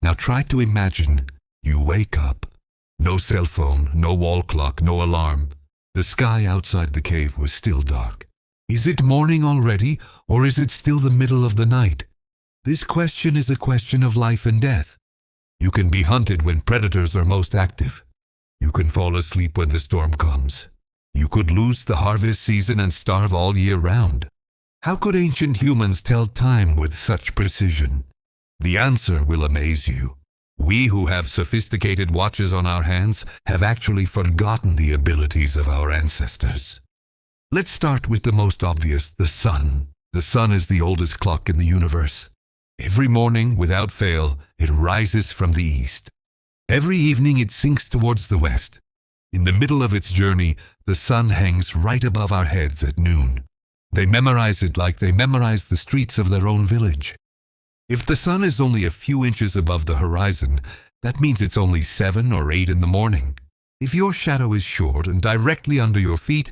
Now try to imagine you wake up. No cell phone, no wall clock, no alarm. The sky outside the cave was still dark. Is it morning already, or is it still the middle of the night? This question is a question of life and death. You can be hunted when predators are most active. You can fall asleep when the storm comes. You could lose the harvest season and starve all year round. How could ancient humans tell time with such precision? The answer will amaze you. We who have sophisticated watches on our hands have actually forgotten the abilities of our ancestors. Let's start with the most obvious, the sun. The sun is the oldest clock in the universe. Every morning, without fail, it rises from the east. Every evening it sinks towards the west. In the middle of its journey, the sun hangs right above our heads at noon. They memorize it like they memorize the streets of their own village. If the sun is only a few inches above the horizon, that means it's only 7 or 8 in the morning. If your shadow is short and directly under your feet,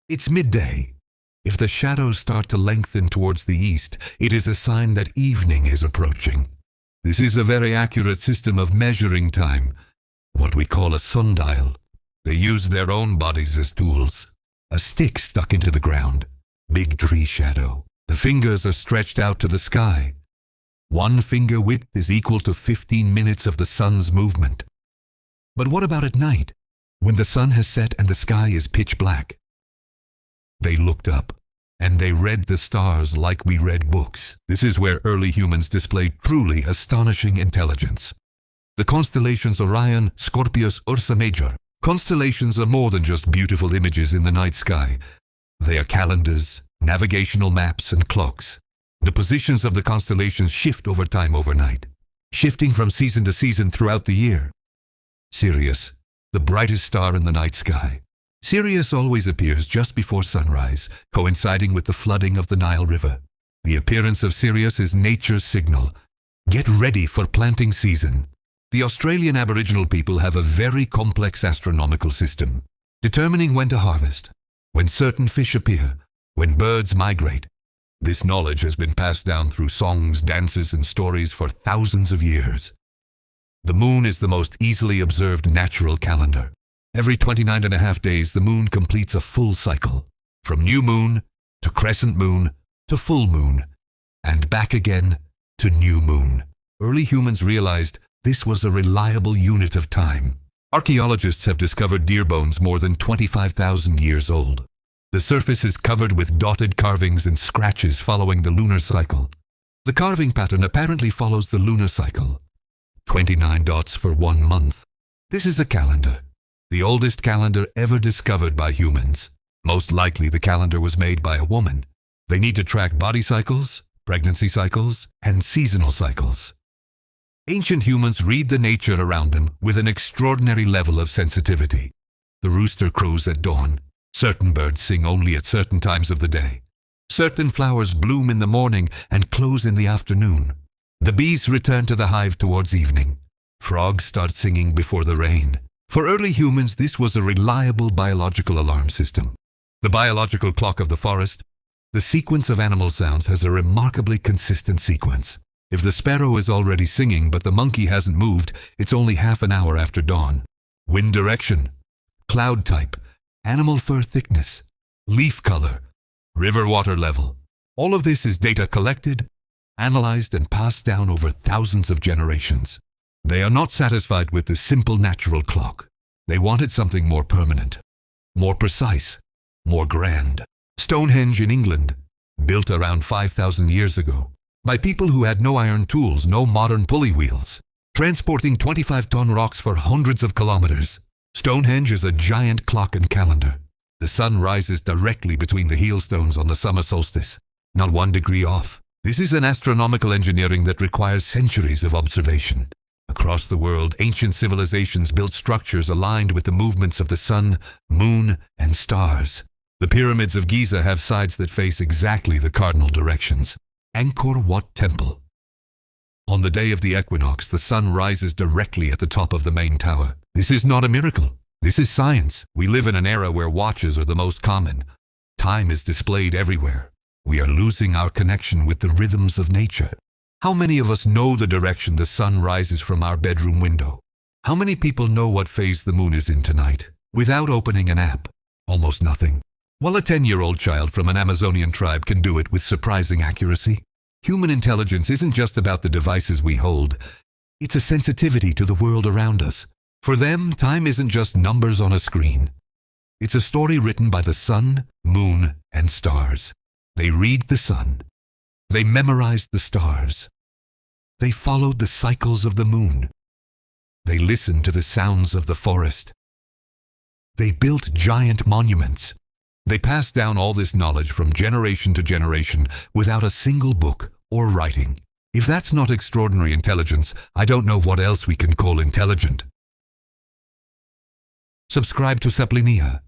it's midday. If the shadows start to lengthen towards the east, it is a sign that evening is approaching. This is a very accurate system of measuring time, what we call a sundial. They use their own bodies as tools. A stick stuck into the ground, big tree shadow. The fingers are stretched out to the sky. 1 finger width is equal to 15 minutes of the sun's movement. But what about at night, when the sun has set and the sky is pitch black? They looked up, and they read the stars like we read books. This is where early humans displayed truly astonishing intelligence. The constellations Orion, Scorpius, Ursa Major. Constellations are more than just beautiful images in the night sky. They are calendars, navigational maps, and clocks. The positions of the constellations shift over time overnight, shifting from season to season throughout the year. Sirius, the brightest star in the night sky. Sirius always appears just before sunrise, coinciding with the flooding of the Nile River. The appearance of Sirius is nature's signal. Get ready for planting season. The Australian Aboriginal people have a very complex astronomical system, determining when to harvest, when certain fish appear, when birds migrate. This knowledge has been passed down through songs, dances, and stories for thousands of years. The moon is the most easily observed natural calendar. Every 29.5 days, the moon completes a full cycle, from new moon to crescent moon to full moon, and back again to new moon. Early humans realized this was a reliable unit of time. Archaeologists have discovered deer bones more than 25,000 years old. The surface is covered with dotted carvings and scratches following the lunar cycle. The carving pattern apparently follows the lunar cycle. 29 dots for 1 month. This is a calendar, the oldest calendar ever discovered by humans. Most likely the calendar was made by a woman. They need to track body cycles, pregnancy cycles, and seasonal cycles. Ancient humans read the nature around them with an extraordinary level of sensitivity. The rooster crows at dawn. Certain birds sing only at certain times of the day. Certain flowers bloom in the morning and close in the afternoon. The bees return to the hive towards evening. Frogs start singing before the rain. For early humans, this was a reliable biological alarm system. The biological clock of the forest. The sequence of animal sounds has a remarkably consistent sequence. If the sparrow is already singing but the monkey hasn't moved, it's only half an hour after dawn. Wind direction, cloud type, animal fur thickness, leaf color, river water level. All of this is data collected, analyzed, and passed down over thousands of generations. They are not satisfied with the simple natural clock. They wanted something more permanent, more precise, more grand. Stonehenge in England, built around 5,000 years ago, by people who had no iron tools, no modern pulley wheels, transporting 25-ton rocks for hundreds of kilometers. Stonehenge is a giant clock and calendar. The sun rises directly between the hailstones on the summer solstice, not 1 degree off. This is an astronomical engineering that requires centuries of observation. Across the world, ancient civilizations built structures aligned with the movements of the sun, moon, and stars. The pyramids of Giza have sides that face exactly the cardinal directions. Angkor Wat Temple. On the day of the equinox, the sun rises directly at the top of the main tower. This is not a miracle. This is science. We live in an era where watches are the most common. Time is displayed everywhere. We are losing our connection with the rhythms of nature. How many of us know the direction the sun rises from our bedroom window? How many people know what phase the moon is in tonight without opening an app? Almost nothing. While a 10-year-old child from an Amazonian tribe can do it with surprising accuracy, human intelligence isn't just about the devices we hold. It's a sensitivity to the world around us. For them, time isn't just numbers on a screen. It's a story written by the sun, moon, and stars. They read the sun. They memorized the stars. They followed the cycles of the moon. They listened to the sounds of the forest. They built giant monuments. They passed down all this knowledge from generation to generation without a single book or writing. If that's not extraordinary intelligence, I don't know what else we can call intelligent. Subscribe to Saplinea